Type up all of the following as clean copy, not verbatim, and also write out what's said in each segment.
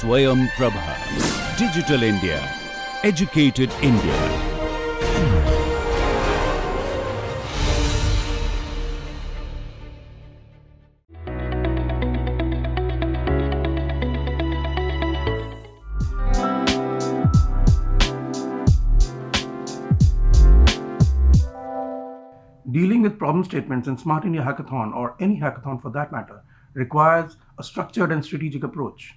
Swayam Prabha. Digital India. Educated India. Dealing with problem statements in Smart India Hackathon, or any hackathon for that matter, requires a structured and strategic approach.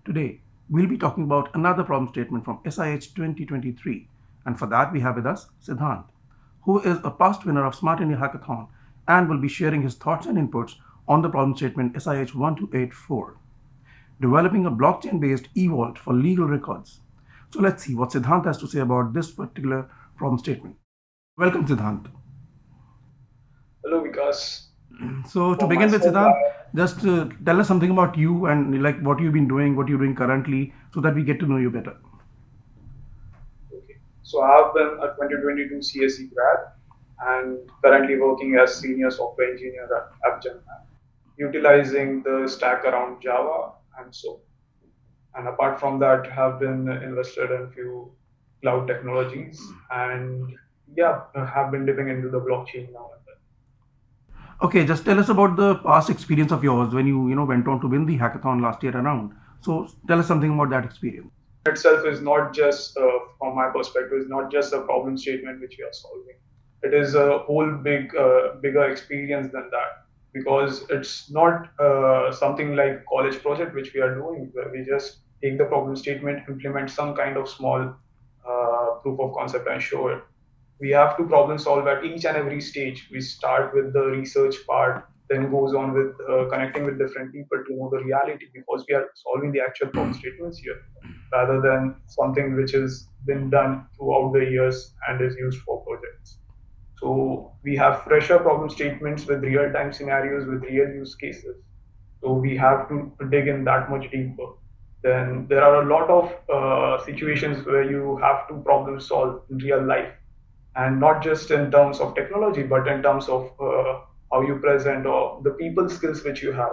Today, we'll be talking about another problem statement from SIH 2023, and for that we have with us Siddhant, who is a past winner of Smart India Hackathon and will be sharing his thoughts and inputs on the problem statement SIH 1284, developing a blockchain-based e-vault for legal records. So let's see what Siddhant has to say about this particular problem statement. Welcome, Siddhant. Hello, Vikas. So to For begin with, myself, Siddhant, just tell us something about you and like what you've been doing, what you're doing currently, so that we get to know you better. okay. So I have been a 2022 CSE grad and currently working as senior software engineer at Gemini, utilizing the stack around Java and so. And apart from that, have been invested in few cloud technologies and yeah, have been dipping into the blockchain now and then. Okay, just tell us about the past experience of yours when you went on to win the hackathon last year around. So tell us something about that experience. Itself is not just, from my perspective, is not just a problem statement which we are solving. It is a whole bigger experience than that because it's not something like college project which we are doing where we just take the problem statement, implement some kind of small proof of concept and show it. We have to problem solve at each and every stage. We start with the research part, then goes on with connecting with different people to know the reality because we are solving the actual problem statements here rather than something which has been done throughout the years and is used for projects. So we have fresher problem statements with real-time scenarios with real use cases. So we have to dig in that much deeper. Then there are a lot of situations where you have to problem solve in real life, and not just in terms of technology, but in terms of how you present or the people skills which you have.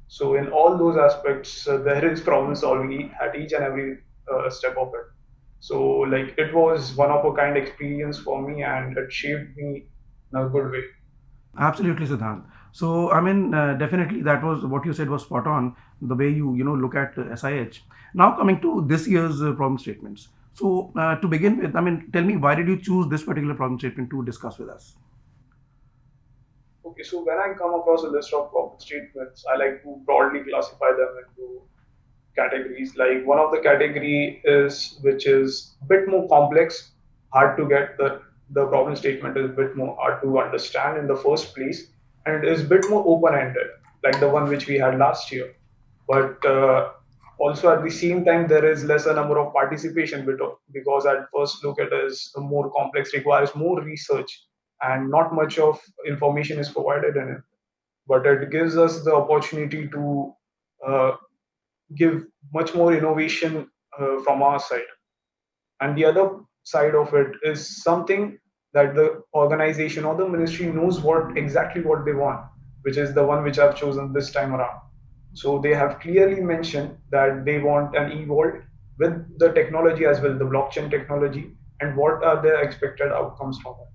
So in all those aspects, there is problem solving at each and every step of it. So like it was one of a kind experience for me, and it shaped me in a good way. Absolutely, Siddhant. So, I mean, definitely that was what you said was spot on, the way you look at SIH. Now, coming to this year's problem statements. So, to begin with, I mean, tell me, why did you choose this particular problem statement to discuss with us? Okay, so when I come across a list of problem statements, I like to broadly classify them into categories. Like one of the category is which is a bit more complex, hard to get. The problem statement is a bit more hard to understand in the first place, and it is a bit more open-ended, like the one which we had last year. But also at the same time, there is lesser number of participation because at first look it is more complex, requires more research, and not much of information is provided in it. But it gives us the opportunity to uh, give much more innovation from our side. And the other side of it is something that the organization or the ministry knows what exactly what they want, which is the one which I've chosen this time around. So they have clearly mentioned that they want an e-vault with the technology as well, the blockchain technology, and what are the expected outcomes from it.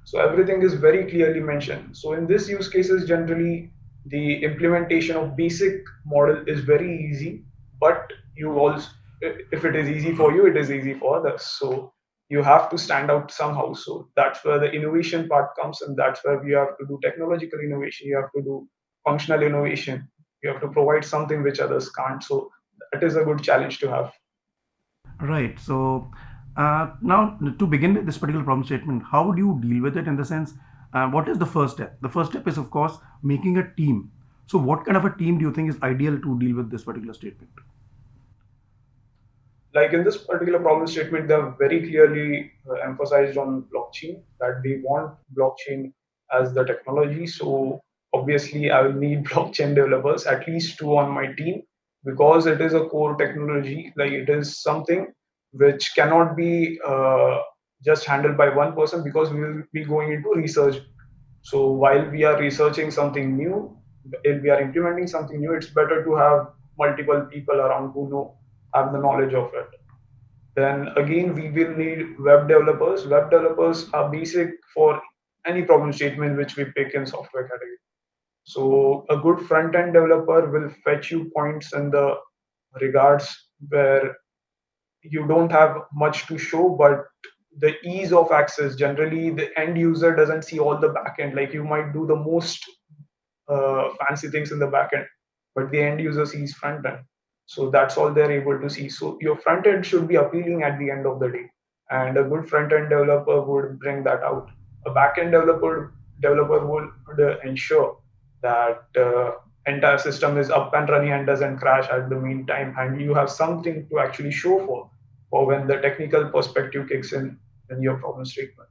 So everything is very clearly mentioned. So in this use cases, generally the implementation of basic model is very easy, but you also, if it is easy for you, it is easy for others. So you have to stand out somehow. So that's where the innovation part comes, and that's where we have to do technological innovation. You have to do functional innovation. You have to provide something which others can't. So that is a good challenge to have. Right. So, now to begin with this particular problem statement, how would you deal with it in the sense, what is the first step? The first step is, of course, making a team. So, what kind of a team do you think is ideal to deal with this particular statement? Like in this particular problem statement, they're very clearly emphasized on blockchain, that they want blockchain as the technology. So obviously, I will need blockchain developers, at least two on my team, because it is a core technology. Like it is something which cannot be just handled by one person because we will be going into research. So while we are researching something new, if we are implementing something new, it's better to have multiple people around who have the knowledge of it. Then again, we will need web developers. Web developers are basic for any problem statement which we pick in software category. So a good front end developer will fetch you points in the regards where you don't have much to show, but the ease of access, generally the end user doesn't see all the backend. Like you might do the most fancy things in the backend, but the end user sees front end. So that's all they're able to see. So your front end should be appealing at the end of the day, and a good front end developer would bring that out. A back end developer would ensure that entire system is up and running and doesn't crash at the meantime, and you have something to actually show for when the technical perspective kicks in your problem statement.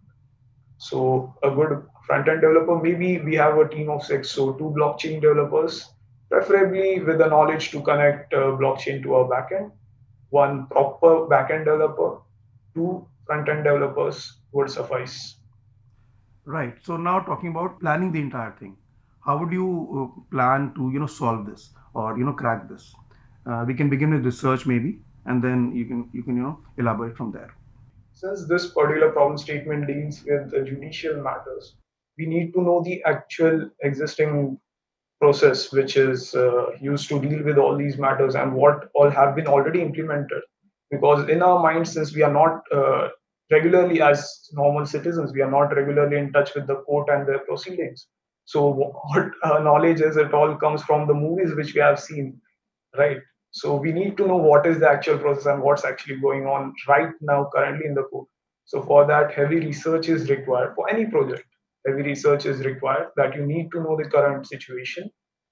So a good front-end developer, maybe we have a team of 6, so 2 blockchain developers, preferably with the knowledge to connect blockchain to our backend. 1 proper backend developer, 2 front-end developers would suffice. Right. So now talking about planning the entire thing, how would you plan to solve this or crack this? We can begin with research maybe, and then you can elaborate from there. Since this particular problem statement deals with the judicial matters, we need to know the actual existing process which is used to deal with all these matters and what all have been already implemented. Because in our minds, since we are not regularly, as normal citizens, we are not regularly in touch with the court and their proceedings. So what knowledge is, it all comes from the movies which we have seen, right? So we need to know what is the actual process and what's actually going on right now currently in the code. So for that, heavy research is required for any project. Heavy research is required, that you need to know the current situation.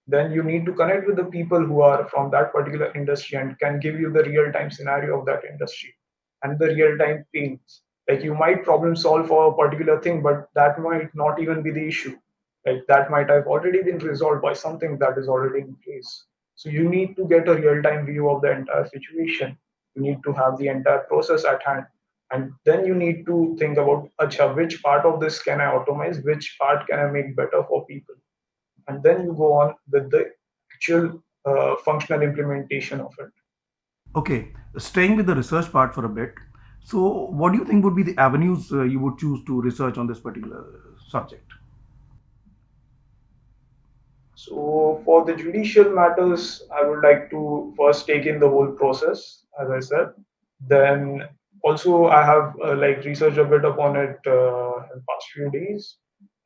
Then you need to connect with the people who are from that particular industry and can give you the real time scenario of that industry and the real time pains. Like you might problem solve for a particular thing, but that might not even be the issue. Like that might have already been resolved by something that is already in place. So you need to get a real time view of the entire situation. You need to have the entire process at hand. And then you need to think about, acha, which part of this can I automate, which part can I make better for people. And then you go on with the actual functional implementation of it. Okay, staying with the research part for a bit. So, what do you think would be the avenues you would choose to research on this particular subject? So for the judicial matters, I would like to first take in the whole process, as I said. Then also I have like researched a bit upon it in past few days,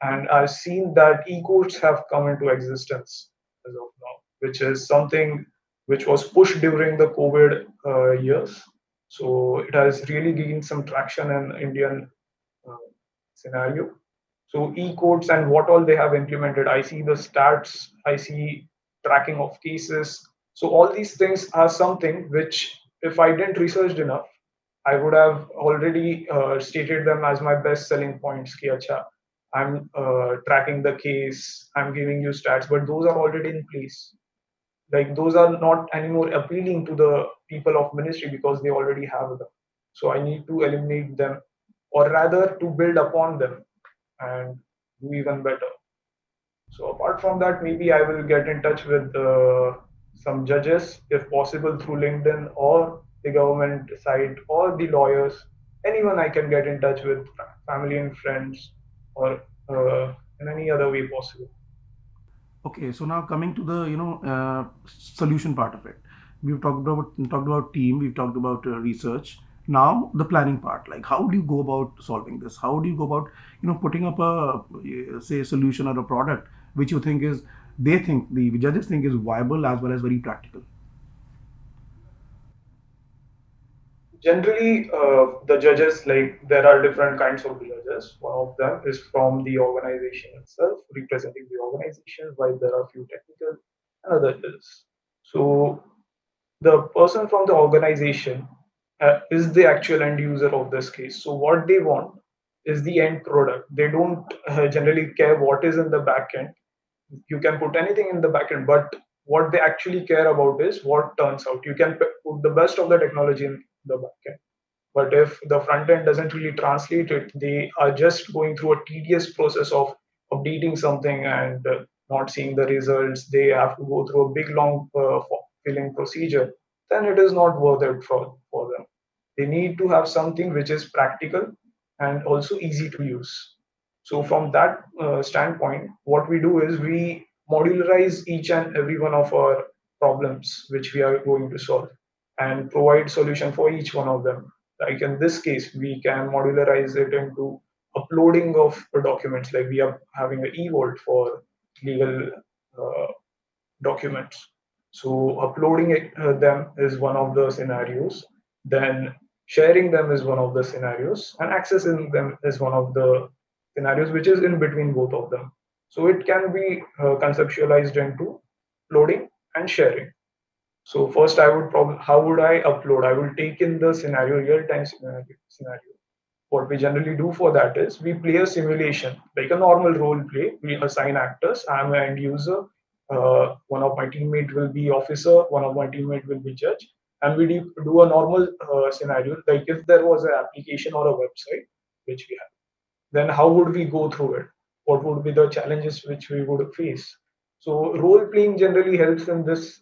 and I've seen that e-courts have come into existence as of now, which is something which was pushed during the COVID years. So it has really gained some traction in Indian uh, scenario. So e-codes and what all they have implemented. I see the stats, I see tracking of cases. So all these things are something which, if I didn't research enough, I would have already stated them as my best selling points. Ki, acha, I'm tracking the case, I'm giving you stats, but those are already in place. Like those are not anymore appealing to the people of ministry because they already have them. So I need to eliminate them, or rather to build upon them and do even better. So apart from that, maybe I will get in touch with some judges, if possible, through LinkedIn or the government side or the lawyers. Anyone I can get in touch with, family and friends, or in any other way possible. Okay, so now coming to the solution part of it, we've talked about team, we've talked about research. Now the planning part, like how do you go about solving this? How do you go about putting up a say solution or a product which you think is they think the judges think is viable as well as very practical? Generally, the judges, like there are different kinds of judges. One of them is from the organization itself, representing the organization, while there are few technical and other judges. So the person from the organization is the actual end user of this case. So what they want is the end product. They don't generally care what is in the back end. You can put anything in the backend, but what they actually care about is what turns out. You can put the best of the technology in the backend, but if the front end doesn't really translate it, they are just going through a tedious process of updating something and not seeing the results. They have to go through a big long filling procedure, then it is not worth it for them. They need to have something which is practical and also easy to use. So from that standpoint, what we do is we modularize each and every one of our problems which we are going to solve and provide solution for each one of them. Like in this case, we can modularize it into uploading of documents. Like we are having an e-vault for legal uh, documents. So uploading them is one of the scenarios. Then sharing them is one of the scenarios, and accessing them is one of the scenarios, which is in between both of them. So it can be conceptualized into uploading and sharing. So first, I would probably how would I upload? I will take in the scenario, real time scenario. What we generally do for that is we play a simulation, like a normal role play. We assign actors. I'm an end user. One of my teammate will be officer. One of my teammate will be judge. And we do a normal scenario, like if there was an application or a website which we have, then how would we go through it? What would be the challenges which we would face? So role playing generally helps in this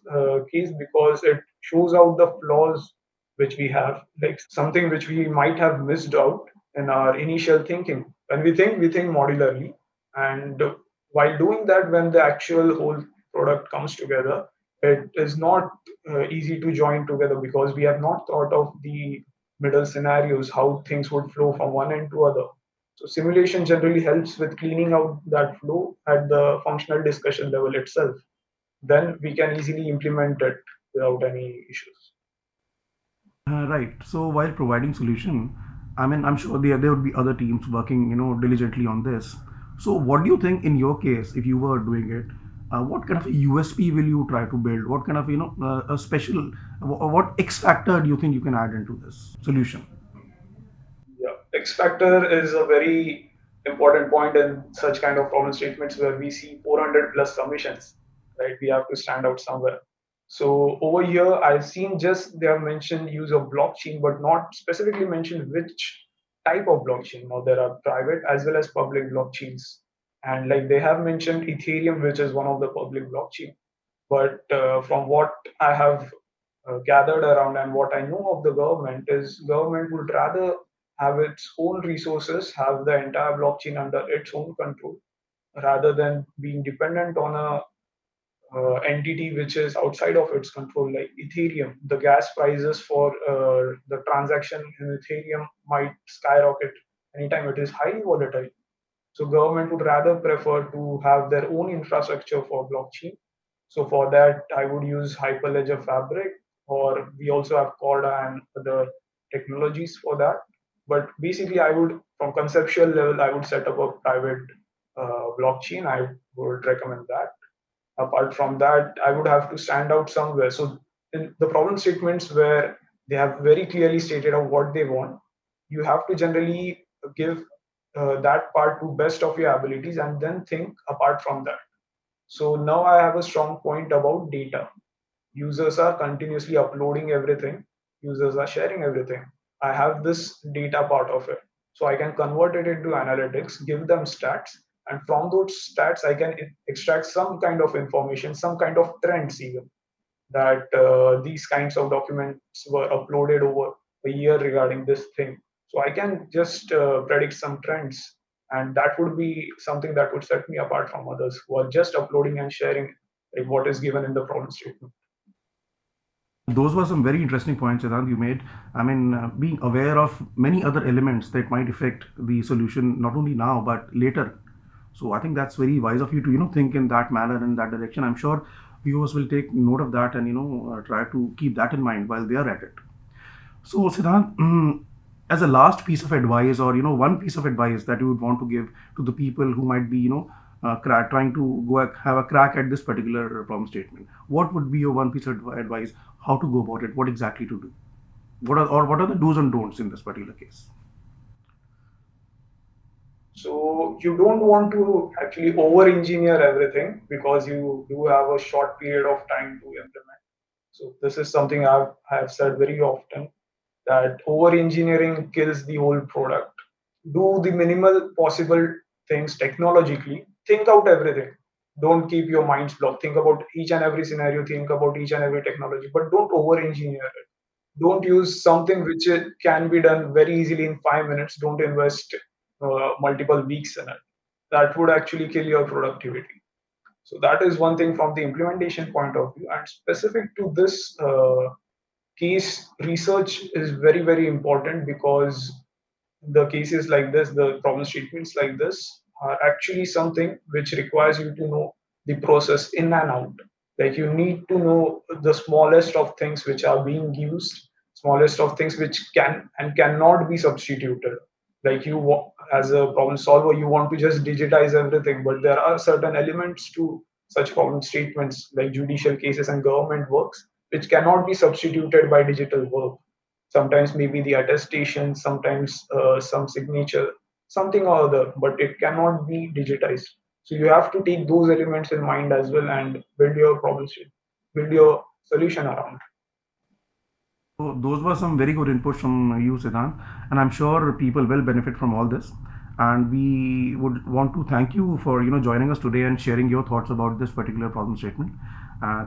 case because it shows out the flaws which we have, like something which we might have missed out in our initial thinking. When we think modularly, and while doing that, when the actual whole product comes together, it is not easy to join together because we have not thought of the middle scenarios, how things would flow from one end to other. So simulation generally helps with cleaning out that flow at the functional discussion level itself. Then we can easily implement it without any issues. Right. So while providing solution, I mean, I'm sure there would be other teams working, diligently on this. So what do you think in your case, if you were doing it, what kind of a USP will you try to build? What kind of, a special, what X factor do you think you can add into this solution? Yeah, X factor is a very important point in such kind of problem statements where we see 400 plus submissions, right? We have to stand out somewhere. So over here, I've seen just they have mentioned use of blockchain, but not specifically mentioned which type of blockchain. Now there are private as well as public blockchains, and like they have mentioned Ethereum, which is one of the public blockchain. But from what I have gathered around and what I know of the government is government would rather have its own resources, have the entire blockchain under its own control, rather than being dependent on a entity which is outside of its control, like Ethereum. The gas prices for the transaction in Ethereum might skyrocket anytime. It is highly volatile. So government would rather prefer to have their own infrastructure for blockchain. So for that, I would use Hyperledger Fabric, or we also have Corda and other technologies for that. But basically, I would, from conceptual level, I would set up a private blockchain. I would recommend that. Apart from that, I would have to stand out somewhere. So in the problem statements where they have very clearly stated of what they want, you have to generally give that part to best of your abilities and then think apart from that. So now I have a strong point about data. Users are continuously uploading everything. Users are sharing everything. I have this data part of it. So I can convert it into analytics, give them stats, and from those stats, I can extract some kind of information, some kind of trends even that these kinds of documents were uploaded over a year regarding this thing. So I can just predict some trends, and that would be something that would set me apart from others who are just uploading and sharing like what is given in the problem statement. Those were some very interesting points, Siddhant, you made. I mean, being aware of many other elements that might affect the solution, not only now, but later. So I think that's very wise of you to, think in that manner, in that direction. I'm sure viewers will take note of that and, try to keep that in mind while they are at it. So, Siddhant, as a last piece of advice, or one piece of advice that you would want to give to the people who might be, trying to have a crack at this particular problem statement, what would be your one piece of advice? How to go about it? What exactly to do? What are the do's and don'ts in this particular case? So you don't want to actually over-engineer everything because you do have a short period of time to implement. So this is something have said very often that over-engineering kills the whole product. Do the minimal possible things technologically. Think out everything. Don't keep your minds blocked. Think about each and every scenario, think about each and every technology, but don't over engineer it. Don't use something which can be done very easily in 5 minutes. Don't invest multiple weeks in it. That would actually kill your productivity. So that is one thing from the implementation point of view. And specific to this case, research is very, very important, because the cases like this, the problem statements like this, are actually something which requires you to know the process in and out. Like you need to know the smallest of things which are being used, smallest of things which can and cannot be substituted. Like as a problem solver, you want to just digitize everything, but there are certain elements to such problem statements like judicial cases and government works which cannot be substituted by digital work. Sometimes maybe the attestation, sometimes some signature, something or other, but it cannot be digitized. So you have to take those elements in mind as well and build your problem statement, build your solution around. So those were some very good inputs from you, Siddhant, and I'm sure people will benefit from all this. And we would want to thank you for joining us today and sharing your thoughts about this particular problem statement.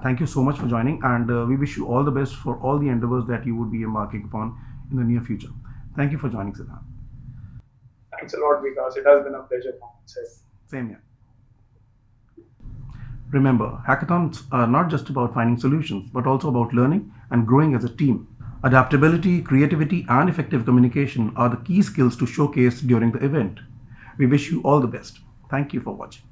Thank you so much for joining, and we wish you all the best for all the endeavors that you would be embarking upon in the near future. Thank you for joining, Siddhant. Thanks a lot, Vikas. It has been a pleasure. Same here. Remember, hackathons are not just about finding solutions, but also about learning and growing as a team. Adaptability, creativity, and effective communication are the key skills to showcase during the event. We wish you all the best. Thank you for watching.